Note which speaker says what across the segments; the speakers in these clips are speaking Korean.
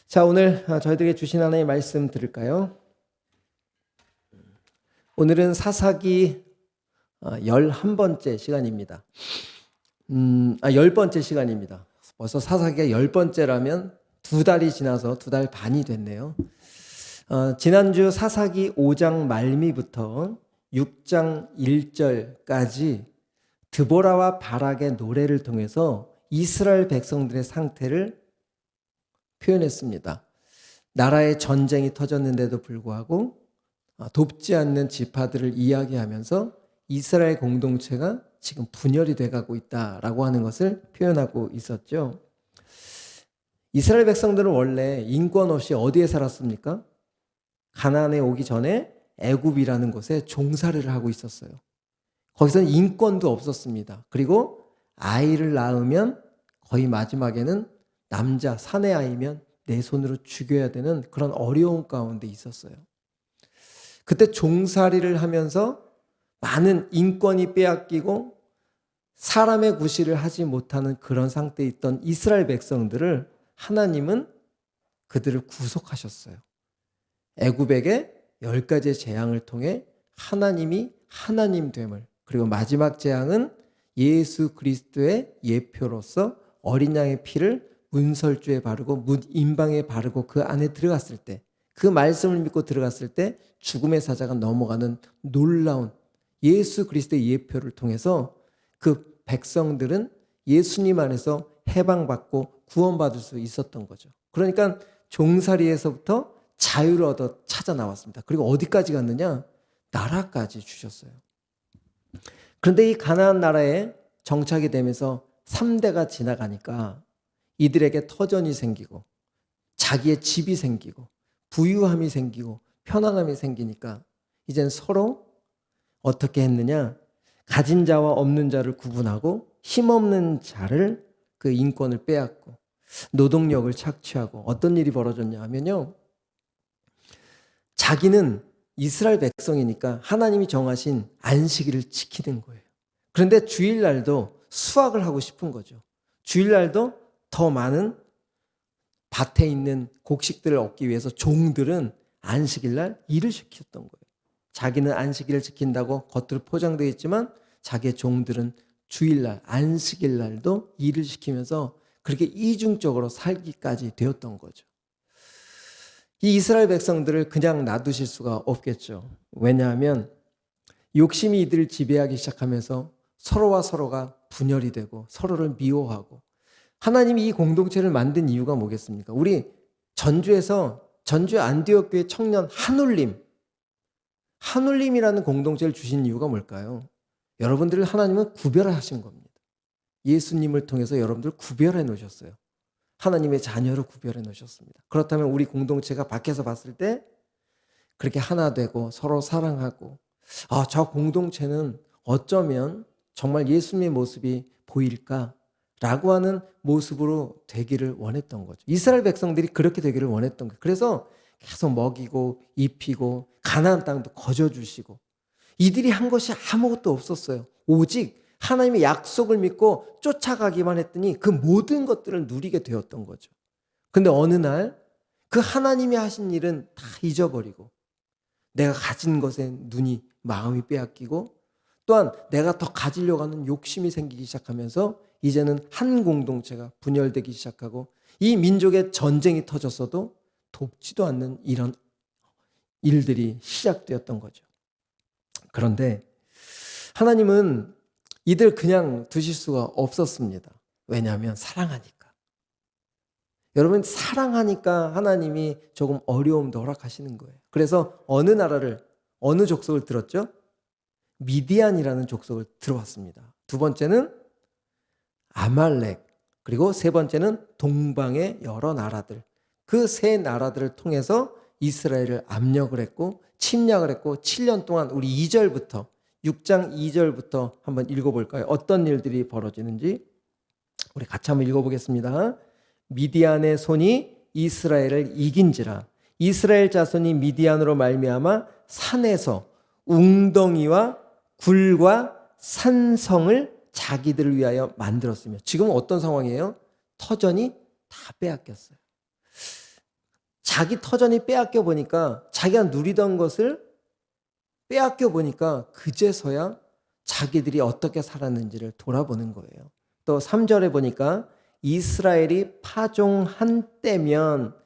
Speaker 1: 자, 오늘 저희들에게 주신 하나님의 말씀 들을까요? 오늘은 사사기 11번째 시간입니다. 10번째 시간입니다. 벌써 사사기가 10번째라면 2달이 지나서 2달 반이 됐네요. 지난주 사사기 5장 말미부터 6장 1절까지 드보라와 바락의 노래를 통해서 이스라엘 백성들의 상태를 표현했습니다. 나라에 전쟁이 터졌는데도 불구하고 돕지 않는 지파들을 이야기하면서 이스라엘 공동체가 지금 분열이 돼가고 있다라고 하는 것을 표현하고 있었죠. 이스라엘 백성들은 원래 인권 없이 어디에 살았습니까? 가나안에 오기 전에 애굽이라는 곳에 종살이를 하고 있었어요. 거기서는 인권도 없었습니다. 그리고 아이를 낳으면 거의 마지막에는 남자 사내 아이면 내 손으로 죽여야 되는 그런 어려운 가운데 있었어요. 그때 종살이를 하면서 많은 인권이 빼앗기고 사람의 구실을 하지 못하는 그런 상태에 있던 이스라엘 백성들을 하나님은 그들을 구속하셨어요. 애굽에게 10가지의 재앙을 통해 하나님이 하나님 됨을, 그리고 마지막 재앙은 예수 그리스도의 예표로서 어린 양의 피를 문설주에 바르고 문인방에 바르고 그 안에 들어갔을 때, 그 말씀을 믿고 들어갔을 때 죽음의 사자가 넘어가는 놀라운 예수 그리스도의 예표를 통해서 그 백성들은 예수님 안에서 해방받고 구원받을 수 있었던 거죠. 그러니까 종살이에서부터 자유를 얻어 찾아 나왔습니다. 그리고 어디까지 갔느냐? 나라까지 주셨어요. 그런데 이 가나안 나라에 정착이 되면서 3대가 지나가니까 이들에게 터전이 생기고 자기의 집이 생기고 부유함이 생기고 편안함이 생기니까 이젠 서로 어떻게 했느냐? 가진 자와 없는 자를 구분하고 힘없는 자를 그 인권을 빼앗고 노동력을 착취하고 어떤 일이 벌어졌냐 하면요. 자기는 이스라엘 백성이니까 하나님이 정하신 안식일을 지키는 거예요. 그런데 주일날도 수확을 하고 싶은 거죠. 주일날도 더 많은 밭에 있는 곡식들을 얻기 위해서 종들은 안식일날 일을 시켰던 거예요. 자기는 안식일을 지킨다고 겉으로 포장되어 있지만 자기의 종들은 주일날, 안식일날도 일을 시키면서 그렇게 이중적으로 살기까지 되었던 거죠. 이 이스라엘 백성들을 그냥 놔두실 수가 없겠죠. 왜냐하면 욕심이 이들을 지배하기 시작하면서 서로와 서로가 분열이 되고 서로를 미워하고, 하나님이 이 공동체를 만든 이유가 뭐겠습니까? 우리 전주 안디옥 교회 청년 한울림이라는 공동체를 주신 이유가 뭘까요? 여러분들을 하나님은 구별하신 겁니다. 예수님을 통해서 여러분들을 구별해 놓으셨어요. 하나님의 자녀로 구별해 놓으셨습니다. 그렇다면 우리 공동체가 밖에서 봤을 때 그렇게 하나 되고 서로 사랑하고, 저 공동체는 어쩌면 정말 예수님의 모습이 보일까라고 하는 모습으로 되기를 원했던 거죠. 이스라엘 백성들이 그렇게 되기를 원했던 거예요. 그래서 계속 먹이고 입히고 가나안 땅도 거저주시고, 이들이 한 것이 아무것도 없었어요. 오직 하나님의 약속을 믿고 쫓아가기만 했더니 그 모든 것들을 누리게 되었던 거죠. 근데 어느 날 그 하나님이 하신 일은 다 잊어버리고 내가 가진 것에 마음이 빼앗기고, 또한 내가 더 가지려고 하는 욕심이 생기기 시작하면서 이제는 한 공동체가 분열되기 시작하고, 이 민족의 전쟁이 터졌어도 돕지도 않는 이런 일들이 시작되었던 거죠. 그런데 하나님은 이들 그냥 두실 수가 없었습니다. 왜냐하면 사랑하니까. 여러분, 사랑하니까 하나님이 조금 어려움도 허락하시는 거예요. 그래서 어느 족속을 들었죠? 미디안이라는 족속을 들어왔습니다. 두 번째는 아말렉, 그리고 세 번째는 동방의 여러 나라들. 그 세 나라들을 통해서 이스라엘을 압력을 했고 침략을 했고, 7년 동안 우리 6장 2절부터 한번 읽어볼까요? 어떤 일들이 벌어지는지 우리 같이 한번 읽어보겠습니다. 미디안의 손이 이스라엘을 이긴지라. 이스라엘 자손이 미디안으로 말미암아 산에서 웅덩이와 굴과 산성을 자기들을 위하여 만들었으며, 지금은 어떤 상황이에요? 터전이 다 빼앗겼어요. 자기 터전이 빼앗겨 보니까, 자기가 누리던 것을 빼앗겨 보니까 그제서야 자기들이 어떻게 살았는지를 돌아보는 거예요. 또 3절에 보니까 이스라엘이 파종한 때면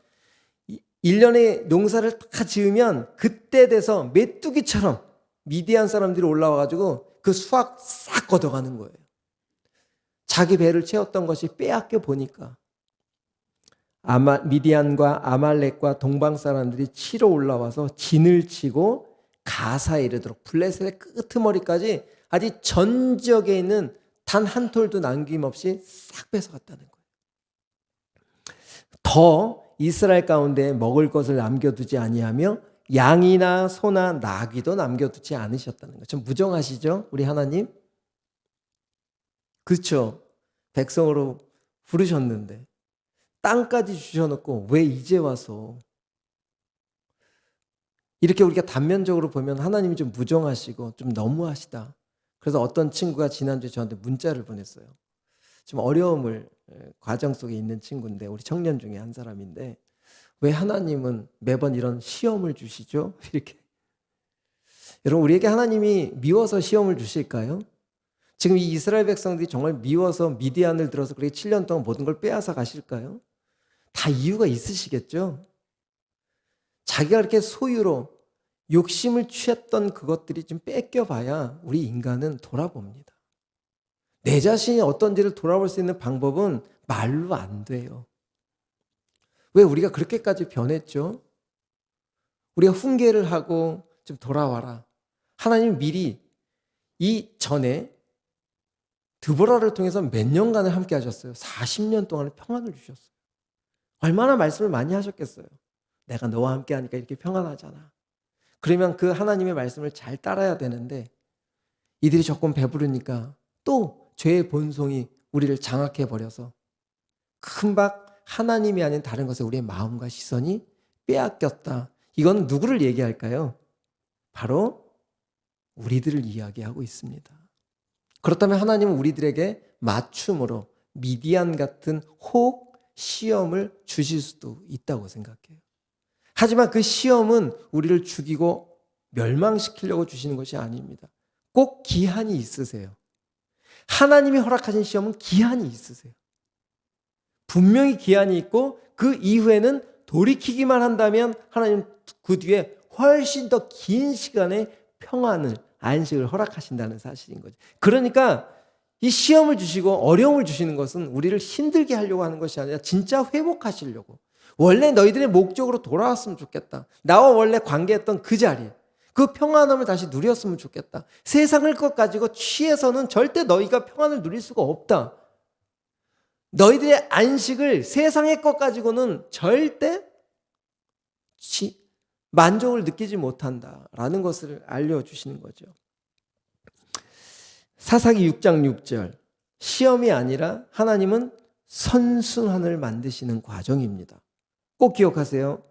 Speaker 1: 1년에 농사를 다 지으면 그때 돼서 메뚜기처럼 미디안 사람들이 올라와가지고 그 수확 싹 걷어가는 거예요. 자기 배를 채웠던 것이 빼앗겨 보니까 미디안과 아말렉과 동방 사람들이 치러 올라와서 진을 치고 가사에 이르도록 블레셋의 끄트머리까지 아직 전 지역에 있는 단 한 톨도 남김없이 싹 뺏어갔다는 거예요. 더 이스라엘 가운데 먹을 것을 남겨두지 아니하며 양이나 소나 나귀도 남겨두지 않으셨다는 거예요. 좀 무정하시죠? 우리 하나님? 그렇죠. 백성으로 부르셨는데 땅까지 주셔놓고 왜 이제 와서, 이렇게 우리가 단면적으로 보면 하나님이 좀 무정하시고 좀 너무하시다. 그래서 어떤 친구가 지난주에 저한테 문자를 보냈어요. 좀 어려움을 과정 속에 있는 친구인데, 우리 청년 중에 한 사람인데, 왜 하나님은 매번 이런 시험을 주시죠? 이렇게. 여러분, 우리에게 하나님이 미워서 시험을 주실까요? 지금 이 이스라엘 백성들이 정말 미워서 미디안을 들어서 그렇게 7년 동안 모든 걸 빼앗아 가실까요? 다 이유가 있으시겠죠? 자기가 그렇게 소유로 욕심을 취했던 그것들이 좀 뺏겨봐야 우리 인간은 돌아봅니다. 내 자신이 어떤지를 돌아볼 수 있는 방법은 말로 안 돼요. 왜 우리가 그렇게까지 변했죠? 우리가 훈계를 하고 좀 돌아와라. 하나님 미리 이 전에 드보라를 통해서 몇 년간을 함께 하셨어요. 40년 동안의 평안을 주셨어요. 얼마나 말씀을 많이 하셨겠어요. 내가 너와 함께 하니까 이렇게 평안하잖아. 그러면 그 하나님의 말씀을 잘 따라야 되는데, 이들이 조금 배부르니까 또 죄의 본성이 우리를 장악해버려서 금방 하나님이 아닌 다른 것에 우리의 마음과 시선이 빼앗겼다. 이건 누구를 얘기할까요? 바로 우리들을 이야기하고 있습니다. 그렇다면 하나님은 우리들에게 맞춤으로 미디안 같은 혹 시험을 주실 수도 있다고 생각해요. 하지만 그 시험은 우리를 죽이고 멸망시키려고 주시는 것이 아닙니다. 꼭 기한이 있으세요. 하나님이 허락하신 시험은 기한이 있으세요. 분명히 기한이 있고 그 이후에는 돌이키기만 한다면 하나님 그 뒤에 훨씬 더 긴 시간의 평안을, 안식을 허락하신다는 사실인 거죠. 그러니까 이 시험을 주시고 어려움을 주시는 것은 우리를 힘들게 하려고 하는 것이 아니라 진짜 회복하시려고. 원래 너희들의 목적으로 돌아왔으면 좋겠다. 나와 원래 관계했던 그 자리, 그 평안함을 다시 누렸으면 좋겠다. 세상을 것 가지고 취해서는 절대 너희가 평안을 누릴 수가 없다. 너희들의 안식을 세상의 것 가지고는 절대 만족을 느끼지 못한다라는 것을 알려주시는 거죠. 사사기 6장 6절, 시험이 아니라 하나님은 선순환을 만드시는 과정입니다. 꼭 기억하세요.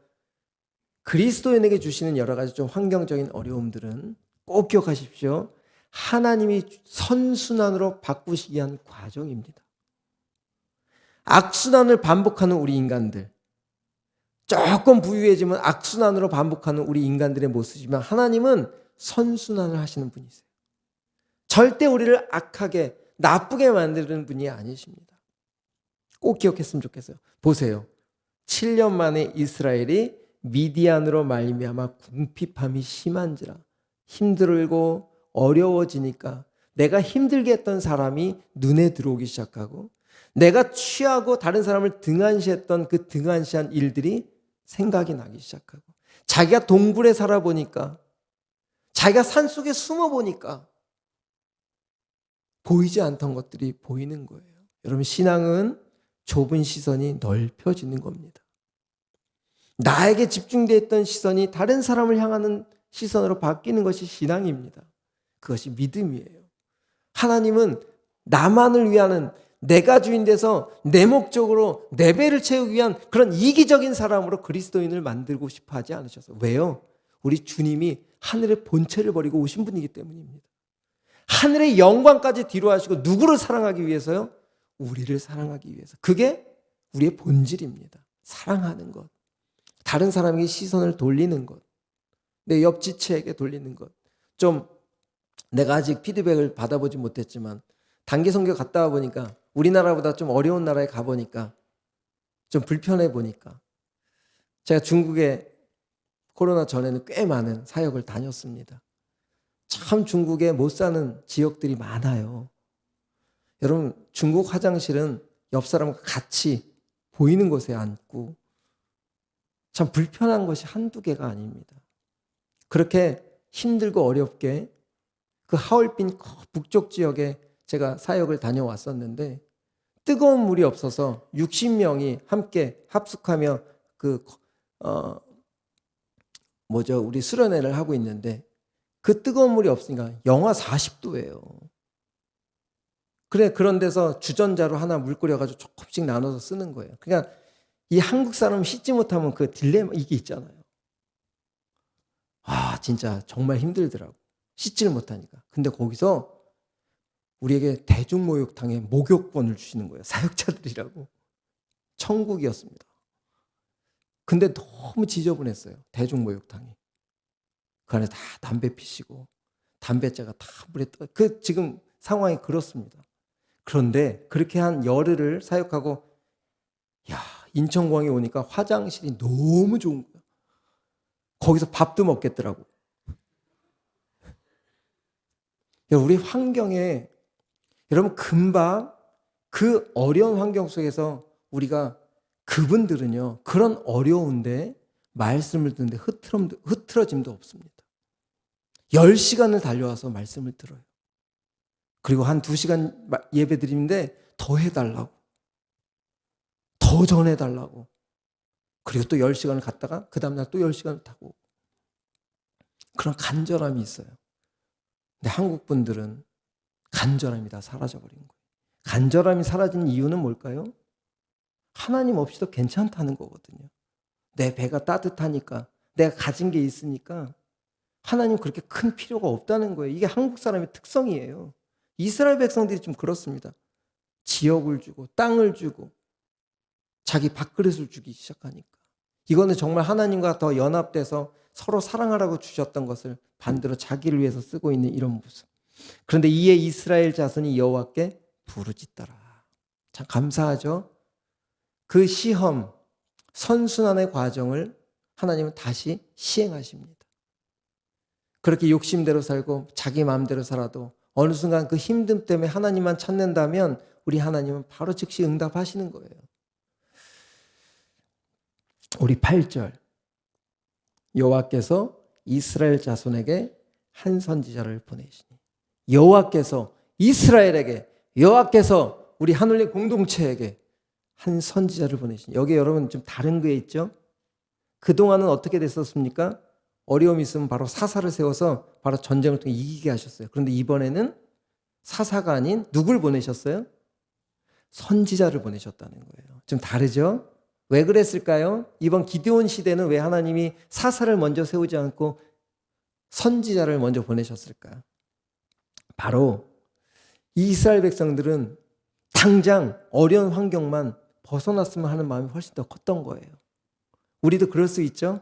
Speaker 1: 그리스도인에게 주시는 여러 가지 좀 환경적인 어려움들은 꼭 기억하십시오. 하나님이 선순환으로 바꾸시기 위한 과정입니다. 악순환을 반복하는 우리 인간들, 조금 부유해지면 악순환으로 반복하는 우리 인간들의 모습이지만 하나님은 선순환을 하시는 분이세요. 절대 우리를 악하게 나쁘게 만드는 분이 아니십니다. 꼭 기억했으면 좋겠어요. 보세요. 7년 만에 이스라엘이 미디안으로 말미암아 궁핍함이 심한지라, 힘들고 어려워지니까 내가 힘들게 했던 사람이 눈에 들어오기 시작하고, 내가 취하고 다른 사람을 등한시했던 그 등한시한 일들이 생각이 나기 시작하고, 자기가 동굴에 살아보니까, 자기가 산속에 숨어보니까 보이지 않던 것들이 보이는 거예요. 여러분, 신앙은 좁은 시선이 넓혀지는 겁니다. 나에게 집중되어 있던 시선이 다른 사람을 향하는 시선으로 바뀌는 것이 신앙입니다. 그것이 믿음이에요. 하나님은 나만을 위하는, 내가 주인 돼서 내 목적으로 내 배를 채우기 위한 그런 이기적인 사람으로 그리스도인을 만들고 싶어 하지 않으셔서. 왜요? 우리 주님이 하늘의 본체를 버리고 오신 분이기 때문입니다. 하늘의 영광까지 뒤로 하시고 누구를 사랑하기 위해서요? 우리를 사랑하기 위해서. 그게 우리의 본질입니다. 사랑하는 것. 다른 사람에게 시선을 돌리는 것, 내 옆 지체에게 돌리는 것. 좀 내가 아직 피드백을 받아보지 못했지만 단기 선교 갔다 와 보니까 우리나라보다 좀 어려운 나라에 가보니까 좀 불편해 보니까 제가 중국에 코로나 전에는 꽤 많은 사역을 다녔습니다. 참 중국에 못 사는 지역들이 많아요. 여러분, 중국 화장실은 옆 사람과 같이 보이는 곳에 앉고 참 불편한 것이 한두 개가 아닙니다. 그렇게 힘들고 어렵게 그 하얼빈 북쪽 지역에 제가 사역을 다녀왔었는데 뜨거운 물이 없어서 60명이 함께 합숙하며 우리 수련회를 하고 있는데 그 뜨거운 물이 없으니까 영하 40도예요. 그런 데서 주전자로 하나 물 끓여가지고 조금씩 나눠서 쓰는 거예요. 그러니까 이 한국 사람 씻지 못하면 그 딜레마 이게 있잖아요. 진짜 정말 힘들더라고. 씻지를 못하니까. 근데 거기서 우리에게 대중목욕탕에 목욕권을 주시는 거예요. 사역자들이라고. 천국이었습니다. 근데 너무 지저분했어요. 대중목욕탕이. 그 안에 다 담배 피시고 담배째가 다 물에 떠. 지금 상황이 그렇습니다. 그런데 그렇게 한 열흘을 사역하고 인천공항에 오니까 화장실이 너무 좋은 거예요. 거기서 밥도 먹겠더라고. 우리 환경에 여러분 금방 그 어려운 환경 속에서 우리가 그분들은요 그런 어려운데 말씀을 듣는데 흐트러짐도 없습니다. 10시간을 달려와서 말씀을 들어요. 그리고 한 2시간 예배 드리는데 더 해달라고, 더 전해달라고. 그리고 또 10시간을 갔다가 그 다음날 또 10시간을 타고. 그런 간절함이 있어요. 근데 한국 분들은 간절함이 다 사라져버린 거예요. 간절함이 사라진 이유는 뭘까요? 하나님 없이도 괜찮다는 거거든요. 내 배가 따뜻하니까, 내가 가진 게 있으니까 하나님 그렇게 큰 필요가 없다는 거예요. 이게 한국 사람의 특성이에요. 이스라엘 백성들이 좀 그렇습니다. 지역을 주고 땅을 주고 자기 밥그릇을 주기 시작하니까. 이거는 정말 하나님과 더 연합돼서 서로 사랑하라고 주셨던 것을 반대로 자기를 위해서 쓰고 있는 이런 모습. 그런데 이에 이스라엘 자손이 여호와께 부르짖더라. 참 감사하죠. 그 시험, 선순환의 과정을 하나님은 다시 시행하십니다. 그렇게 욕심대로 살고 자기 마음대로 살아도 어느 순간 그 힘듦 때문에 하나님만 찾는다면 우리 하나님은 바로 즉시 응답하시는 거예요. 우리 8절, 여호와께서 이스라엘 자손에게 한 선지자를 보내시니. 여호와께서 이스라엘에게, 여호와께서 우리 하늘의 공동체에게 한 선지자를 보내시니. 여기 여러분 좀 다른 게 있죠? 그동안은 어떻게 됐었습니까? 어려움이 있으면 바로 사사를 세워서 바로 전쟁을 통해 이기게 하셨어요. 그런데 이번에는 사사가 아닌 누굴 보내셨어요? 선지자를 보내셨다는 거예요. 좀 다르죠? 왜 그랬을까요? 이번 기드온 시대는 왜 하나님이 사사를 먼저 세우지 않고 선지자를 먼저 보내셨을까요? 바로 이스라엘 백성들은 당장 어려운 환경만 벗어났으면 하는 마음이 훨씬 더 컸던 거예요. 우리도 그럴 수 있죠?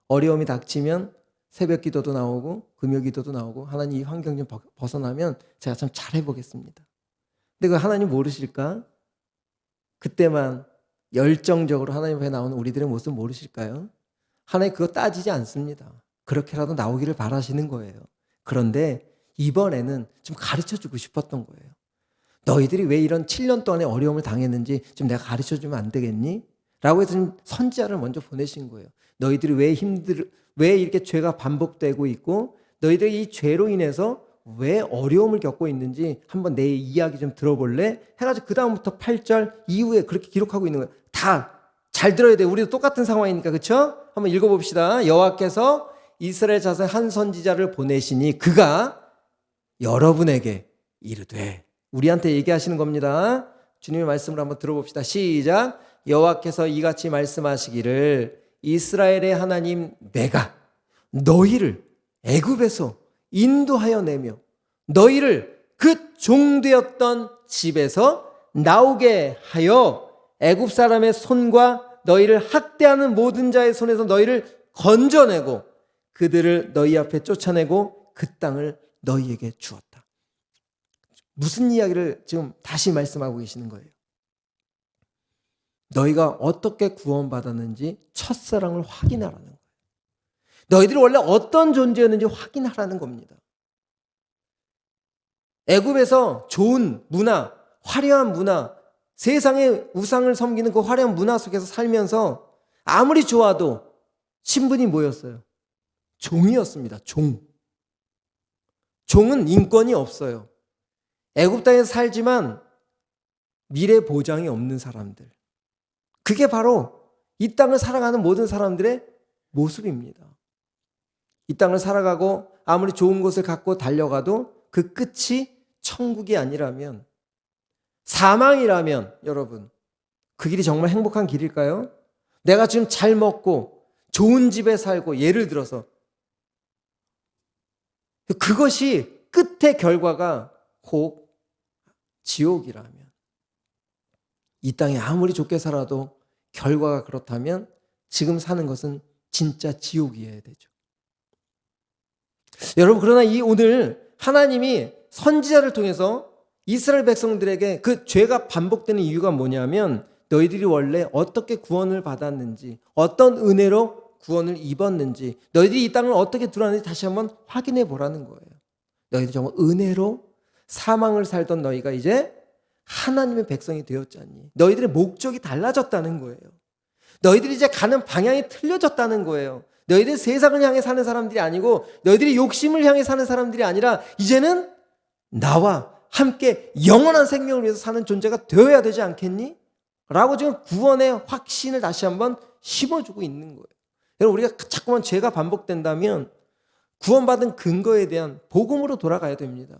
Speaker 1: 어려움이 닥치면 새벽 기도도 나오고 금요 기도도 나오고 하나님 이 환경 좀 벗어나면 제가 참 잘해보겠습니다. 근데 그 하나님 모르실까? 그때만 열정적으로 하나님 앞에 나오는 우리들의 모습 모르실까요? 하나님 그거 따지지 않습니다. 그렇게라도 나오기를 바라시는 거예요. 그런데 이번에는 좀 가르쳐주고 싶었던 거예요. 너희들이 왜 이런 7년 동안의 어려움을 당했는지 좀 내가 가르쳐주면 안 되겠니? 라고 해서 좀 선지자를 먼저 보내신 거예요. 너희들이 왜 이렇게 죄가 반복되고 있고 너희들이 이 죄로 인해서 왜 어려움을 겪고 있는지 한번 내 이야기 좀 들어볼래? 해가지고 그 다음부터 8절 이후에 그렇게 기록하고 있는 거예요. 다 잘 들어야 돼요. 우리도 똑같은 상황이니까. 그렇죠? 한번 읽어봅시다. 여호와께서 이스라엘 자손 한 선지자를 보내시니 그가 여러분에게 이르되. 우리한테 얘기하시는 겁니다. 주님의 말씀을 한번 들어봅시다. 시작. 여호와께서 이같이 말씀하시기를 이스라엘의 하나님 내가 너희를 애굽에서 인도하여 내며 너희를 그 종되었던 집에서 나오게 하여 애굽 사람의 손과 너희를 학대하는 모든 자의 손에서 너희를 건져내고 그들을 너희 앞에 쫓아내고 그 땅을 너희에게 주었다. 무슨 이야기를 지금 다시 말씀하고 계시는 거예요? 너희가 어떻게 구원받았는지 첫사랑을 확인하라는 거예요. 너희들이 원래 어떤 존재였는지 확인하라는 겁니다. 애굽에서 좋은 문화, 화려한 문화, 세상의 우상을 섬기는 그 화려한 문화 속에서 살면서 아무리 좋아도 신분이 뭐였어요? 종이었습니다. 종. 종은 인권이 없어요. 애굽 땅에서 살지만 미래 보장이 없는 사람들. 그게 바로 이 땅을 살아가는 모든 사람들의 모습입니다. 이 땅을 살아가고 아무리 좋은 곳을 갖고 달려가도 그 끝이 천국이 아니라면, 사망이라면, 여러분, 그 길이 정말 행복한 길일까요? 내가 지금 잘 먹고 좋은 집에 살고, 예를 들어서 그것이 끝의 결과가 혹 지옥이라면, 이 땅에 아무리 좋게 살아도 결과가 그렇다면 지금 사는 것은 진짜 지옥이어야 되죠. 여러분, 그러나 오늘 하나님이 선지자를 통해서 이스라엘 백성들에게 그 죄가 반복되는 이유가 뭐냐면, 너희들이 원래 어떻게 구원을 받았는지, 어떤 은혜로 구원을 입었는지, 너희들이 이 땅을 어떻게 들어왔는지 다시 한번 확인해 보라는 거예요. 너희들이 정말 은혜로 사망을 살던 너희가 이제 하나님의 백성이 되었잖니. 너희들의 목적이 달라졌다는 거예요. 너희들이 이제 가는 방향이 틀려졌다는 거예요. 너희들이 세상을 향해 사는 사람들이 아니고, 너희들이 욕심을 향해 사는 사람들이 아니라 이제는 나와 함께 영원한 생명을 위해서 사는 존재가 되어야 되지 않겠니? 라고 지금 구원의 확신을 다시 한번 심어주고 있는 거예요. 여러분, 우리가 자꾸만 죄가 반복된다면 구원받은 근거에 대한 복음으로 돌아가야 됩니다.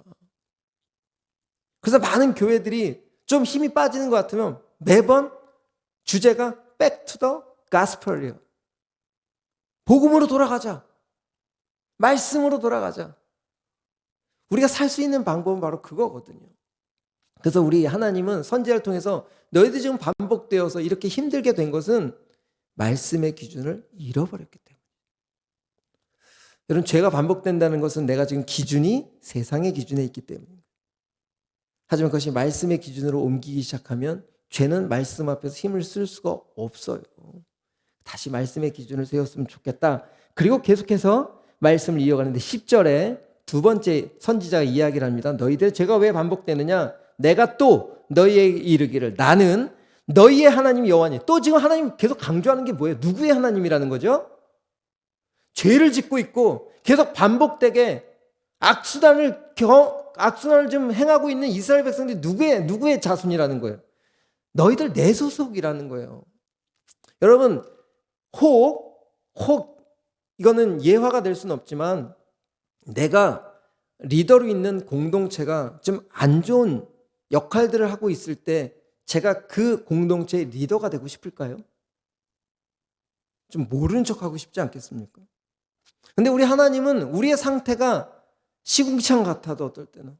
Speaker 1: 그래서 많은 교회들이 좀 힘이 빠지는 것 같으면 매번 주제가 back to the gospel이에요. 복음으로 돌아가자. 말씀으로 돌아가자. 우리가 살 수 있는 방법은 바로 그거거든요. 그래서 우리 하나님은 선지자를 통해서 너희들이 지금 반복되어서 이렇게 힘들게 된 것은 말씀의 기준을 잃어버렸기 때문에. 여러분, 죄가 반복된다는 것은 내가 지금 기준이 세상의 기준에 있기 때문입니다. 하지만 그것이 말씀의 기준으로 옮기기 시작하면 죄는 말씀 앞에서 힘을 쓸 수가 없어요. 다시 말씀의 기준을 세웠으면 좋겠다. 그리고 계속해서 말씀을 이어가는데 10절에 두 번째 선지자가 이야기를 합니다. 너희들 죄가 왜 반복되느냐? 내가 또 너희에게 이르기를 나는 너희의 하나님 여호와니. 또 지금 하나님 계속 강조하는 게 뭐예요? 누구의 하나님이라는 거죠? 죄를 짓고 있고 계속 반복되게 악순환을 좀 행하고 있는 이스라엘 백성들이 누구의 자손이라는 거예요? 너희들 내 소속이라는 거예요. 여러분, 혹 이거는 예화가 될 수는 없지만, 내가 리더로 있는 공동체가 좀 안 좋은 역할들을 하고 있을 때 제가 그 공동체의 리더가 되고 싶을까요? 좀 모르는 척하고 싶지 않겠습니까? 근데 우리 하나님은 우리의 상태가 시궁창 같아도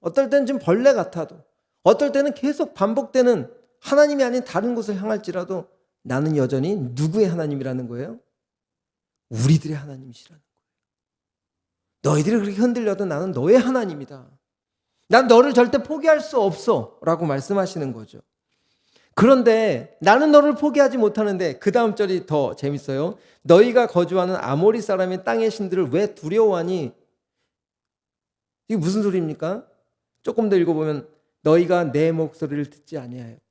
Speaker 1: 어떨 때는 좀 벌레 같아도, 어떨 때는 계속 반복되는 하나님이 아닌 다른 곳을 향할지라도 나는 여전히 누구의 하나님이라는 거예요? 우리들의 하나님이시라는 거예요. 너희들이 그렇게 흔들려도 나는 너의 하나님이다. 난 너를 절대 포기할 수 없어 라고 말씀하시는 거죠. 그런데 나는 너를 포기하지 못하는데, 그 다음 절이 더 재밌어요. 너희가 거주하는 아모리 사람의 땅의 신들을 왜 두려워하니? 이게 무슨 소리입니까? 조금 더 읽어보면 너희가 내 목소리를 듣지 아니하였다.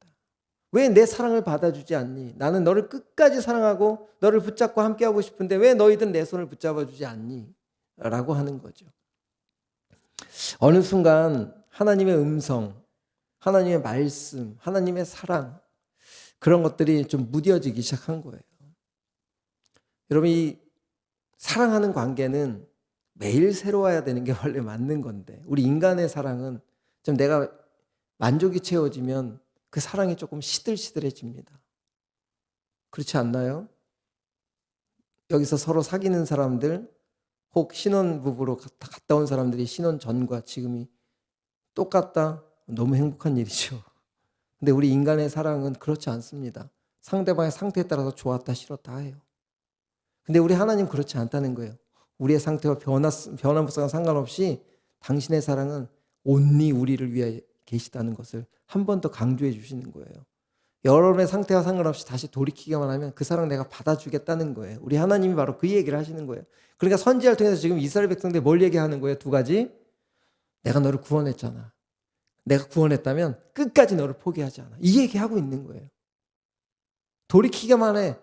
Speaker 1: 왜 내 사랑을 받아주지 않니? 나는 너를 끝까지 사랑하고 너를 붙잡고 함께하고 싶은데 왜 너희들은 내 손을 붙잡아주지 않니? 라고 하는 거죠. 어느 순간 하나님의 음성, 하나님의 말씀, 하나님의 사랑, 그런 것들이 좀 무뎌지기 시작한 거예요. 여러분, 이 사랑하는 관계는 매일 새로워야 되는 게 원래 맞는 건데, 우리 인간의 사랑은 좀 내가 만족이 채워지면 그 사랑이 조금 시들시들해집니다. 그렇지 않나요? 여기서 서로 사귀는 사람들, 혹 신혼부부로 갔다 온 사람들이 신혼 전과 지금이 똑같다? 너무 행복한 일이죠. 근데 우리 인간의 사랑은 그렇지 않습니다. 상대방의 상태에 따라서 좋았다 싫었다 해요. 근데 우리 하나님 그렇지 않다는 거예요. 우리의 상태와 변화무쌍과 상관없이 당신의 사랑은 온리 우리를 위해 계시다는 것을 한 번 더 강조해 주시는 거예요. 여러분의 상태와 상관없이 다시 돌이키기만 하면 그 사랑 내가 받아주겠다는 거예요. 우리 하나님이 바로 그 얘기를 하시는 거예요. 그러니까 선지자를 통해서 지금 이스라엘 백성들이 뭘 얘기하는 거예요? 두 가지. 내가 너를 구원했잖아. 내가 구원했다면 끝까지 너를 포기하지 않아. 이 얘기하고 있는 거예요. 돌이키기만 해.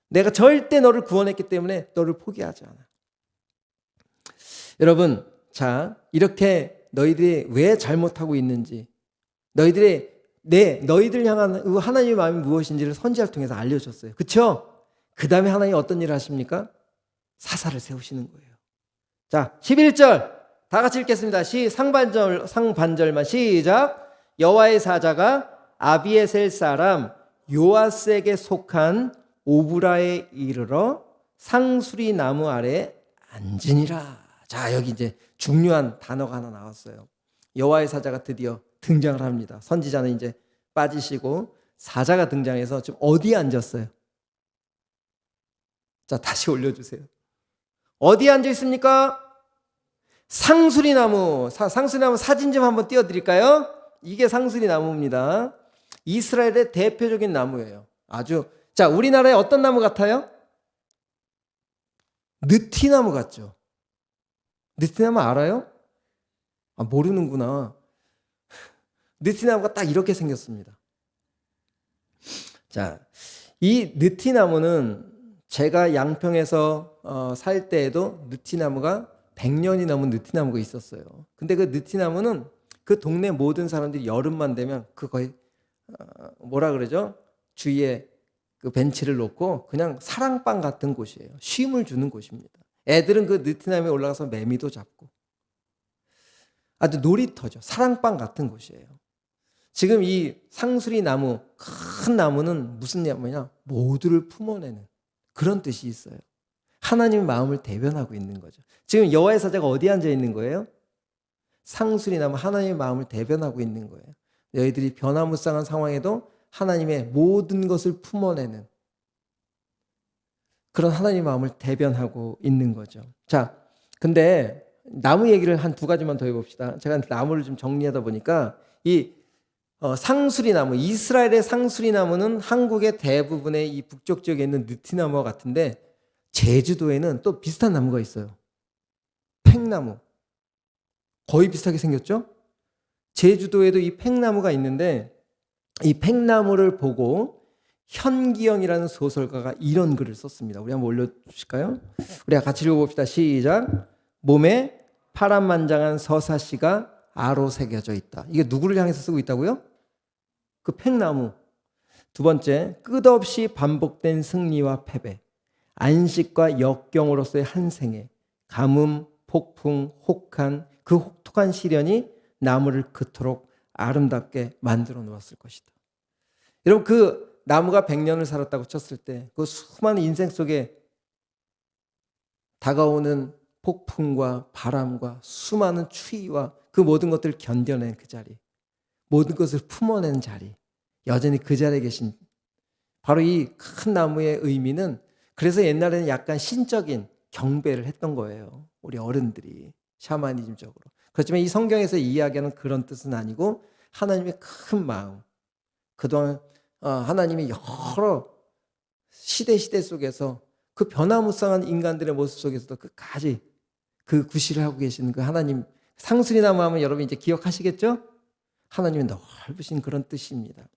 Speaker 1: 내가 절대 너를 구원했기 때문에 너를 포기하지 않아. 여러분, 자, 이렇게 너희들이 왜 잘못하고 있는지, 너희들 향한 하나님의 마음이 무엇인지를 선지자를 통해서 알려줬어요. 그렇죠? 그 다음에 하나님이 어떤 일을 하십니까? 사사를 세우시는 거예요. 자, 11절 다 같이 읽겠습니다. 상반절만 시작. 여호와의 사자가 아비에셀 사람 요아스에게 속한 오브라에 이르러 상수리 나무 아래 앉으니라. 자, 여기 이제 중요한 단어가 하나 나왔어요. 여호와의 사자가 드디어 등장을 합니다. 선지자는 이제 빠지시고 사자가 등장해서 지금 어디에 앉았어요? 자, 다시 올려주세요. 어디에 앉아 있습니까? 상수리나무. 상수리나무 사진 좀 한번 띄워드릴까요? 이게 상수리나무입니다. 이스라엘의 대표적인 나무예요. 자, 우리나라에 어떤 나무 같아요? 느티나무 같죠? 느티나무 알아요? 모르는구나. 느티나무가 딱 이렇게 생겼습니다. 자, 이 느티나무는 제가 양평에서 살 때에도 느티나무가 100년이 넘은 느티나무가 있었어요. 근데 그 느티나무는 그 동네 모든 사람들이 여름만 되면 그 거의 뭐라 그러죠? 주위에 그 벤치를 놓고 그냥 사랑방 같은 곳이에요. 쉼을 주는 곳입니다. 애들은 그 느티나무에 올라가서 매미도 잡고 아주 놀이터죠. 사랑방 같은 곳이에요. 지금 이 상수리 나무, 큰 나무는 무슨 나무냐? 모두를 품어내는 그런 뜻이 있어요. 하나님의 마음을 대변하고 있는 거죠. 지금 여호와의 사자가 어디에 앉아 있는 거예요? 상수리 나무, 하나님의 마음을 대변하고 있는 거예요. 너희들이 변화무쌍한 상황에도 하나님의 모든 것을 품어내는 그런 하나님의 마음을 대변하고 있는 거죠. 자, 근데 나무 얘기를 한 두 가지만 더 해봅시다. 제가 나무를 좀 정리하다 보니까 이 상수리나무, 이스라엘의 상수리나무는 한국의 대부분의 이 북쪽 지역에 있는 느티나무와 같은데 제주도에는 또 비슷한 나무가 있어요. 팽나무. 거의 비슷하게 생겼죠? 제주도에도 이 팽나무가 있는데 이 팽나무를 보고 현기영이라는 소설가가 이런 글을 썼습니다. 우리 한번 올려주실까요? 우리가 같이 읽어봅시다. 시작. 몸에 파란만장한 서사시가 아로 새겨져 있다. 이게 누구를 향해서 쓰고 있다고요? 그 팽나무. 두 번째, 끝없이 반복된 승리와 패배, 안식과 역경으로서의 한 생에 가뭄, 폭풍, 혹한 그 혹독한 시련이 나무를 그토록 아름답게 만들어 놓았을 것이다. 여러분, 그 나무가 100년을 살았다고 쳤을 때 그 수많은 인생 속에 다가오는 폭풍과 바람과 수많은 추위와 그 모든 것들을 견뎌낸 그 자리, 모든 것을 품어낸 자리, 여전히 그 자리에 계신 바로 이 큰 나무의 의미는, 그래서 옛날에는 약간 신적인 경배를 했던 거예요. 우리 어른들이 샤머니즘적으로. 그렇지만 이 성경에서 이야기하는 그런 뜻은 아니고 하나님의 큰 마음, 그동안 하나님이 여러 시대 속에서 그 변화무쌍한 인간들의 모습 속에서도 끝까지 그 구실을 하고 계시는 그 하나님, 상수리나무 하면 여러분 이제 기억하시겠죠? 하나님의 넓으신 그런 뜻입니다.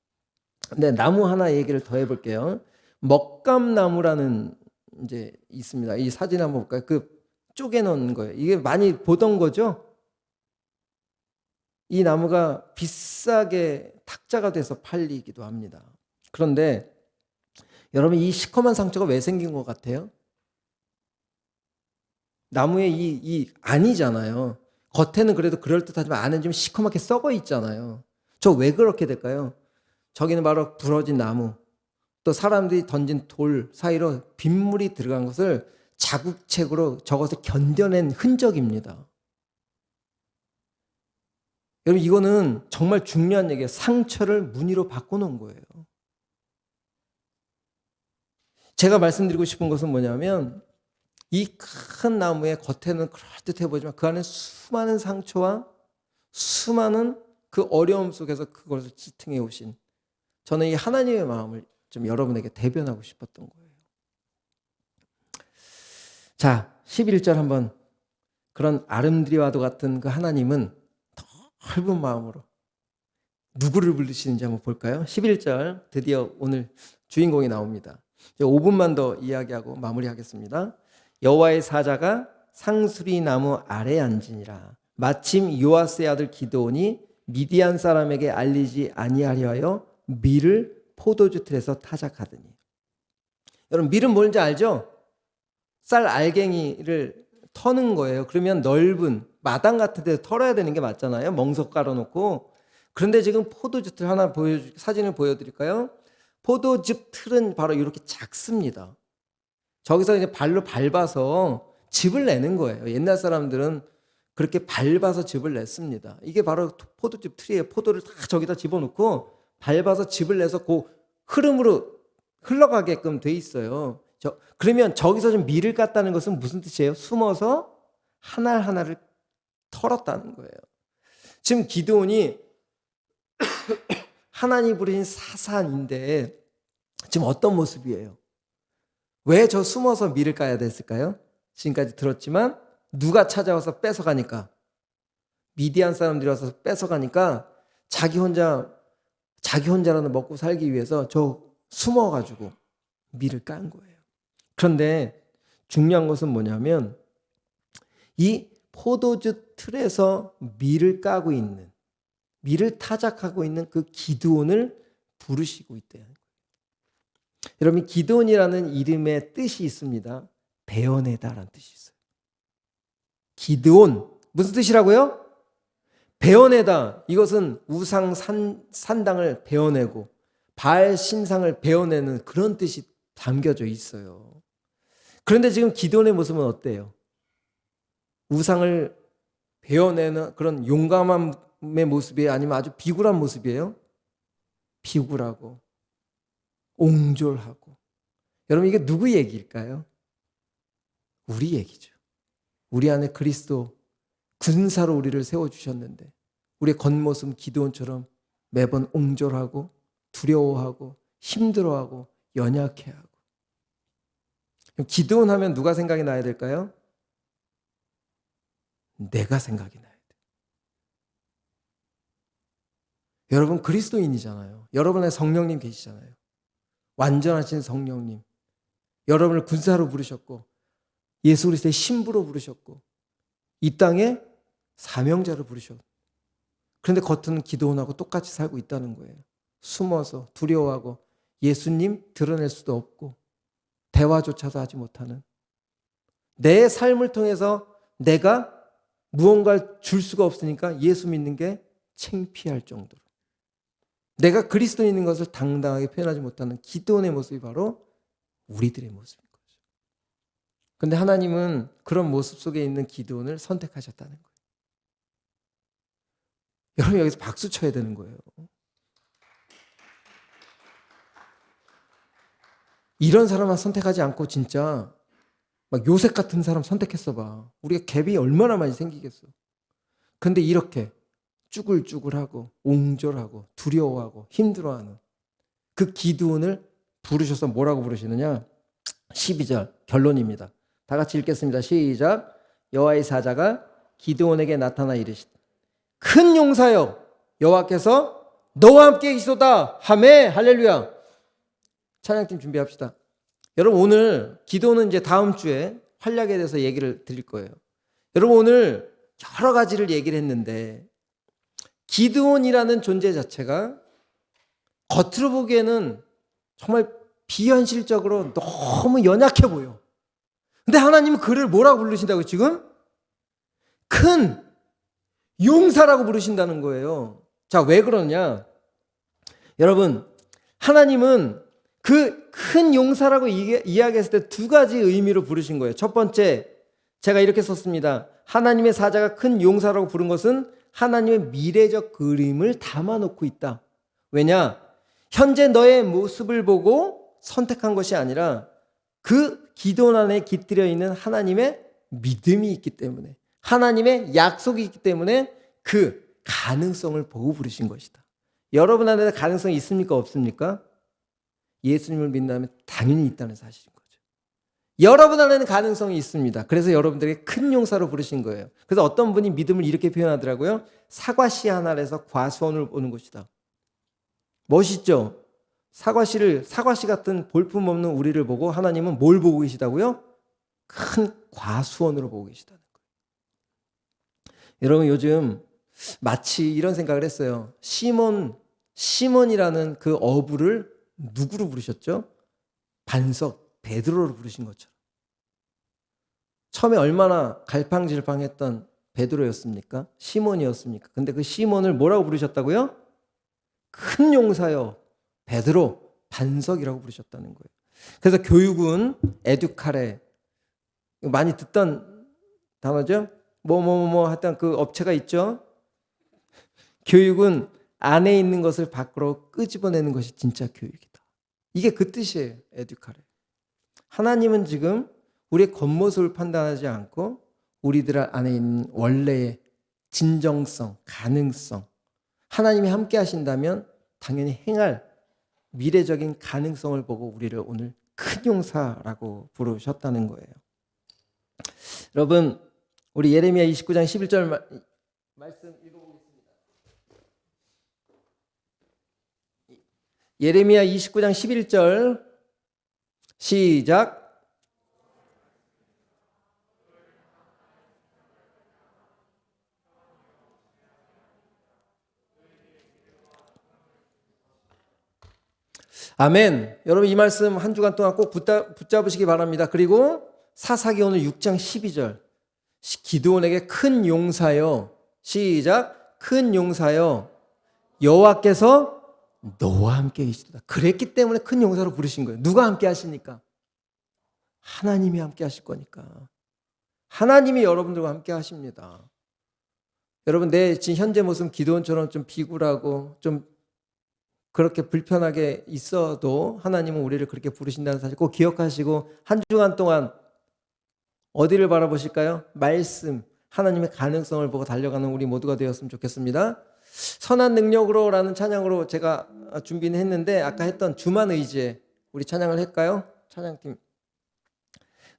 Speaker 1: 근데 나무 하나 얘기를 더 해볼게요. 먹감나무라는 이제 있습니다. 이 사진 한번 볼까요? 그 쪼개놓은 거예요. 이게 많이 보던 거죠? 이 나무가 비싸게 탁자가 돼서 팔리기도 합니다. 그런데 여러분, 이 시커먼 상처가 왜 생긴 것 같아요? 나무의 이 아니잖아요. 겉에는 그래도 그럴듯하지만 안은 좀 시커멓게 썩어 있잖아요. 저 왜 그렇게 될까요? 저기는 바로 부러진 나무, 또 사람들이 던진 돌 사이로 빗물이 들어간 것을 자국책으로 저것을 견뎌낸 흔적입니다. 여러분, 이거는 정말 중요한 얘기예요. 상처를 무늬로 바꿔놓은 거예요. 제가 말씀드리고 싶은 것은 뭐냐면 이 큰 나무의 겉에는 그럴듯해 보이지만 그 안에 수많은 상처와 수많은 그 어려움 속에서 그것을 지탱해 오신, 저는 이 하나님의 마음을 좀 여러분에게 대변하고 싶었던 거예요. 자, 11절 한번, 그런 아름드리와도 같은 그 하나님은 넓은 마음으로 누구를 부르시는지 한번 볼까요? 11절 드디어 오늘 주인공이 나옵니다. 이제 5분만 더 이야기하고 마무리하겠습니다. 여호와의 사자가 상수리 나무 아래에 앉으니라. 마침 요아스의 아들 기드온이 미디안 사람에게 알리지 아니하려 하여 밀을 포도주 틀에서 타작하더니. 여러분, 밀은 뭔지 알죠? 쌀 알갱이를 터는 거예요. 그러면 넓은 마당 같은 데 털어야 되는 게 맞잖아요. 멍석 깔아놓고. 그런데 지금 포도주 틀 하나 사진을 보여드릴까요? 포도즙 틀은 바로 이렇게 작습니다. 저기서 이제 발로 밟아서 즙을 내는 거예요. 옛날 사람들은 그렇게 밟아서 즙을 냈습니다. 이게 바로 포도즙 틀이에요. 포도를 다 저기다 집어넣고 밟아서 즙을 내서 그 흐름으로 흘러가게끔 돼 있어요. 그러면 저기서 좀 밀을 깠다는 것은 무슨 뜻이에요? 숨어서 하나하나를 털었다는 거예요. 지금 기드온이 하나님이 부르신 사산인데 지금 어떤 모습이에요? 왜 저 숨어서 밀을 까야 됐을까요? 지금까지 들었지만 누가 찾아와서 뺏어가니까, 미디안 사람들이 와서 뺏어가니까 자기 혼자라도 먹고 살기 위해서 저 숨어가지고 밀을 깐 거예요. 그런데 중요한 것은 뭐냐면 이 포도주 틀에서 밀을 까고 있는, 밀을 타작하고 있는 그 기드온을 부르시고 있대요. 여러분, 기드온이라는 이름의 뜻이 있습니다. 베어내다라는 뜻이 있어요. 기드온, 무슨 뜻이라고요? 베어내다. 이것은 우상 산당을 베어내고 바알 신상을 베어내는 그런 뜻이 담겨져 있어요. 그런데 지금 기드온의 모습은 어때요? 우상을 베어내는 그런 용감함의 모습이에요? 아니면 아주 비굴한 모습이에요? 비굴하고 옹졸하고. 여러분, 이게 누구 얘기일까요? 우리 얘기죠. 우리 안에 그리스도 군사로 우리를 세워주셨는데 우리의 겉모습 기드온처럼 매번 옹졸하고 두려워하고 힘들어하고 연약해하고. 기드온 하면 누가 생각이 나야 될까요? 내가 생각이 나야 돼. 여러분, 그리스도인이잖아요. 여러분 안에 성령님 계시잖아요. 완전하신 성령님. 여러분을 군사로 부르셨고 예수 그리스도의 신부로 부르셨고 이 땅에 사명자로 부르셨고, 그런데 겉은 기드온하고 똑같이 살고 있다는 거예요. 숨어서 두려워하고 예수님 드러낼 수도 없고 대화조차도 하지 못하는, 내 삶을 통해서 내가 무언가를 줄 수가 없으니까 예수 믿는 게 창피할 정도로 내가 그리스도인인 것을 당당하게 표현하지 못하는 기드온의 모습이 바로 우리들의 모습인 거죠. 그런데 하나님은 그런 모습 속에 있는 기드온을 선택하셨다는 거예요. 여러분, 여기서 박수 쳐야 되는 거예요. 이런 사람만 선택하지 않고 진짜 막 요셉 같은 사람 선택했어 봐. 우리가 갭이 얼마나 많이 생기겠어. 근데 이렇게 쭈글쭈글하고 옹졸하고 두려워하고 힘들어하는 그 기드온을 부르셔서 뭐라고 부르시느냐? 12절 결론입니다. 다 같이 읽겠습니다. 시작. 여호와의 사자가 기드온에게 나타나 이르시되 큰 용사여, 여호와께서 너와 함께 계시도다 하매. 할렐루야. 찬양팀 준비합시다. 여러분, 오늘 기도는 이제 다음 주에 활약에 대해서 얘기를 드릴 거예요. 여러분, 오늘 여러 가지를 얘기를 했는데 기드온이라는 존재 자체가 겉으로 보기에는 정말 비현실적으로 너무 연약해 보여. 근데 하나님은 그를 뭐라고 부르신다고 지금? 큰 용사라고 부르신다는 거예요. 자, 왜 그러냐? 여러분, 하나님은 그 큰 용사라고 이야기했을 때 두 가지 의미로 부르신 거예요. 첫 번째, 제가 이렇게 썼습니다. 하나님의 사자가 큰 용사라고 부른 것은 하나님의 미래적 그림을 담아놓고 있다. 왜냐? 현재 너의 모습을 보고 선택한 것이 아니라 그 기도원 안에 깃들여 있는 하나님의 믿음이 있기 때문에, 하나님의 약속이 있기 때문에 그 가능성을 보고 부르신 것이다. 여러분 안에 가능성이 있습니까? 없습니까? 예수님을 믿는다면 당연히 있다는 사실인 거죠. 여러분 안에는 가능성이 있습니다. 그래서 여러분들에게 큰 용사로 부르신 거예요. 그래서 어떤 분이 믿음을 이렇게 표현하더라고요. 사과씨 하나에서 과수원을 보는 것이다. 멋있죠? 사과씨 같은 볼품없는 우리를 보고 하나님은 뭘 보고 계시다고요? 큰 과수원으로 보고 계시다는 거예요. 여러분, 요즘 마치 이런 생각을 했어요. 시몬이라는 그 어부를 누구로 부르셨죠? 반석 베드로로 부르신 것처럼. 처음에 얼마나 갈팡질팡했던 베드로였습니까? 시몬이었습니까? 근데 그 시몬을 뭐라고 부르셨다고요? 큰 용사여 베드로, 반석이라고 부르셨다는 거예요. 그래서 교육은 에듀카레, 많이 듣던 단어죠? 하여튼 그 업체가 있죠? 교육은 안에 있는 것을 밖으로 끄집어내는 것이 진짜 교육이다. 이게 그 뜻이에요. 에듀카레. 하나님은 지금 우리의 겉모습을 판단하지 않고 우리들 안에 있는 원래의 진정성, 가능성, 하나님이 함께 하신다면 당연히 행할 미래적인 가능성을 보고 우리를 오늘 큰 용사라고 부르셨다는 거예요. 여러분, 우리 예레미야 29장 11절 말씀 읽어보겠습니다. 예레미야 29장 11절 시작. 아멘. 여러분, 이 말씀 한 주간 동안 꼭 붙잡으시기 바랍니다. 그리고 사사기 오늘 6장 12절 기드온에게 큰 용사여, 시작, 큰 용사여 여호와께서 너와 함께 계시도다. 그랬기 때문에 큰 용사로 부르신 거예요. 누가 함께 하십니까? 하나님이 함께 하실 거니까. 하나님이 여러분들과 함께 하십니다. 여러분, 내 지금 현재 모습 기드온처럼 좀 비굴하고 좀 그렇게 불편하게 있어도 하나님은 우리를 그렇게 부르신다는 사실 꼭 기억하시고 한 주간 동안 어디를 바라보실까요? 말씀, 하나님의 가능성을 보고 달려가는 우리 모두가 되었으면 좋겠습니다. 선한 능력으로라는 찬양으로 제가 준비는 했는데 아까 했던 주만 의지해 우리 찬양을 할까요? 찬양팀.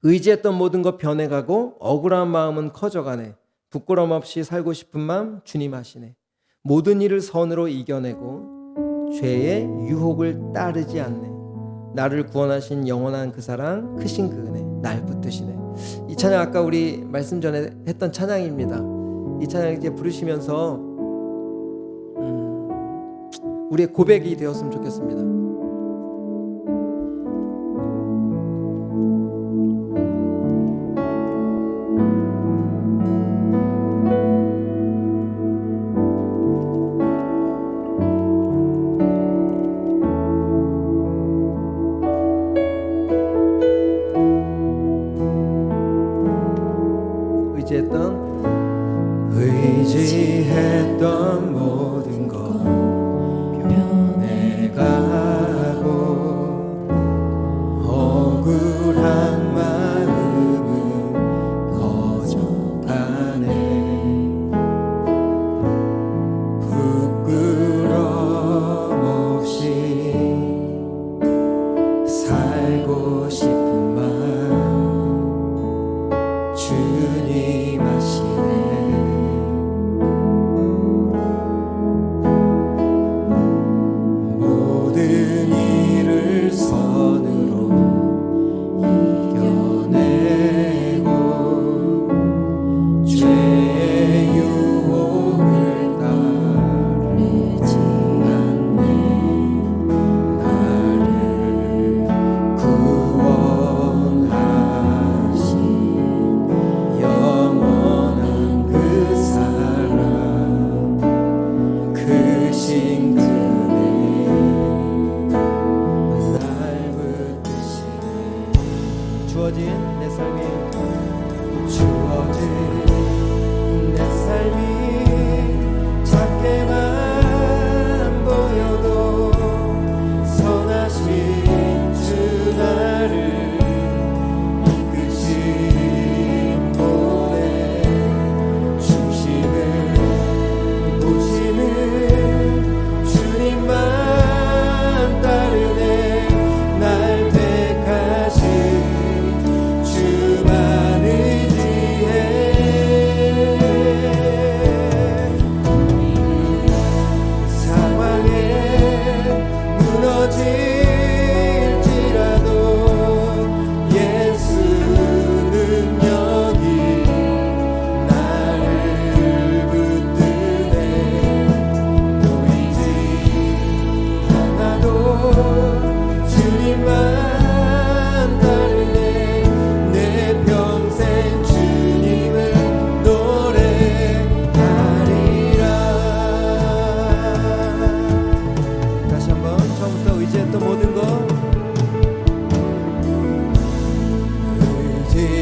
Speaker 1: 의지했던 모든 것 변해가고 억울한 마음은 커져가네. 부끄럼 없이 살고 싶은 마음 주님 하시네. 모든 일을 선으로 이겨내고 죄의 유혹을 따르지 않네. 나를 구원하신 영원한 그 사랑 크신 그 은혜 날 붙드시네. 이 찬양 아까 우리 말씀 전에 했던 찬양입니다. 이 찬양 이제 부르시면서 우리의 고백이 되었으면 좋겠습니다. 의지했던 모든 것 변해가고 억울한 마음은 커져가네. 부끄럼 없이 살고 싶은 마음 주님 하시네.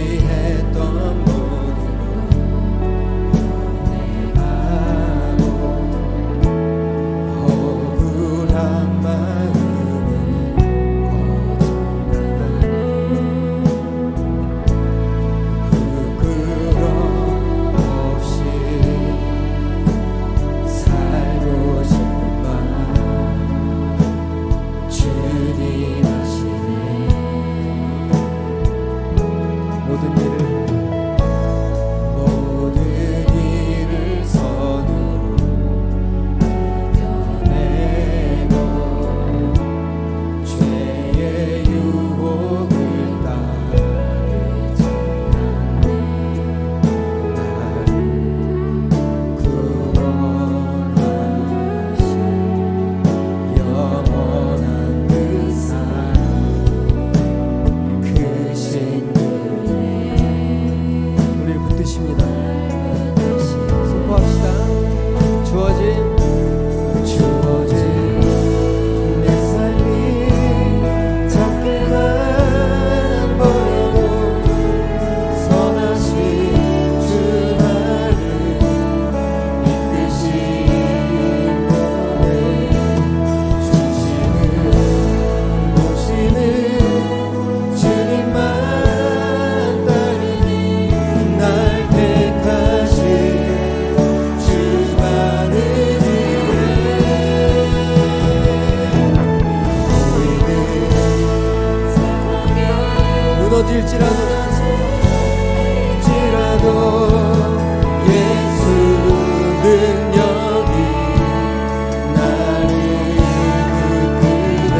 Speaker 1: 준비했던 모든 바보 억울한 마음은 거절하네 부끄럼 없이 살고 싶은 마 주님 하시네 모든 일을 선으로 이겨내고 죄의 유혹을 따르지 않는 나를 구원하신 영원한 그 사랑 크신 우리를 붙드십니다. 선포합시다. 주어진 내 삶이 작게만 보여도 선하신 주 나를 이끄신 분의 중심을 모시는 주님만 따르니 날 택하신 주만을 무너질지라도 예수 능력이 나를 이끄네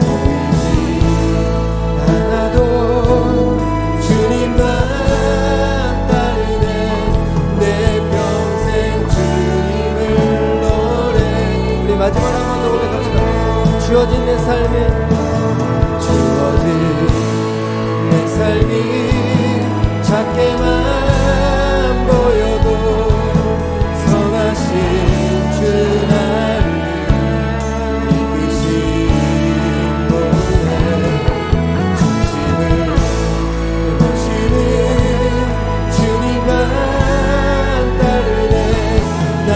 Speaker 1: 보이지 않아도 주님만 따르네 내 평생 주님을 노래 우리 마지막 한 번 더 고백합시다. 주어진 내 삶에 주어진 내 삶이 작게만 보여도 선하신 주 나를 이끄신 분의 중심을 모시는 주님만 따르네 날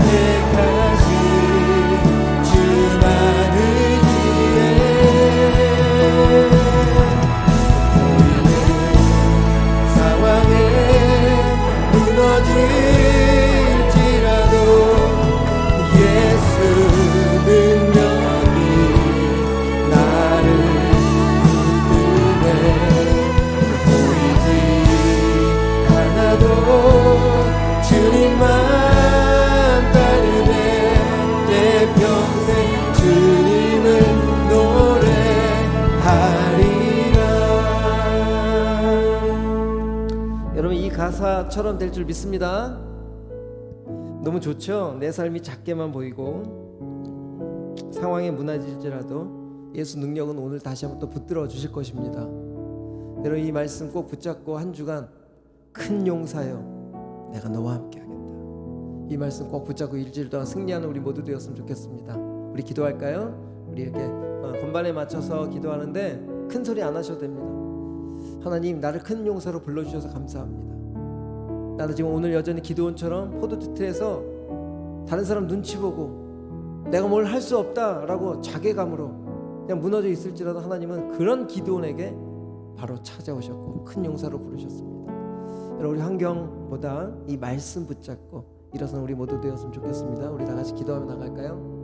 Speaker 1: 택하신 주만을 위해 상황에 무너질지라도 예수 능력이 나를 이끄네 보이지 않아도 주님만 따르네 내 평생 주님을 노래하리라. 여러분 이 가사처럼 될 줄 믿습니다. 너무 좋죠? 내 삶이 작게만 보이고 상황에 무너질지라도 예수 능력은 오늘 다시 한번 또 붙들어 주실 것입니다. 여러분 이 말씀 꼭 붙잡고 한 주간 큰 용사여 내가 너와 함께 하겠다. 이 말씀 꼭 붙잡고 일주일 동안 승리하는 우리 모두 되었으면 좋겠습니다. 우리 기도할까요? 우리 이렇게 건반에 맞춰서 기도하는데 큰 소리 안 하셔도 됩니다. 하나님 나를 큰 용사로 불러주셔서 감사합니다. 나도 지금 오늘 여전히 기도원처럼 포도주틀에서 다른 사람 눈치 보고 내가 뭘 할 수 없다라고 자괴감으로 그냥 무너져 있을지라도 하나님은 그런 기도원에게 바로 찾아오셨고 큰 용사로 부르셨습니다. 여러분 우리 환경보다 이 말씀 붙잡고 일어서는 우리 모두 되었으면 좋겠습니다. 우리 다 같이 기도하며 나갈까요?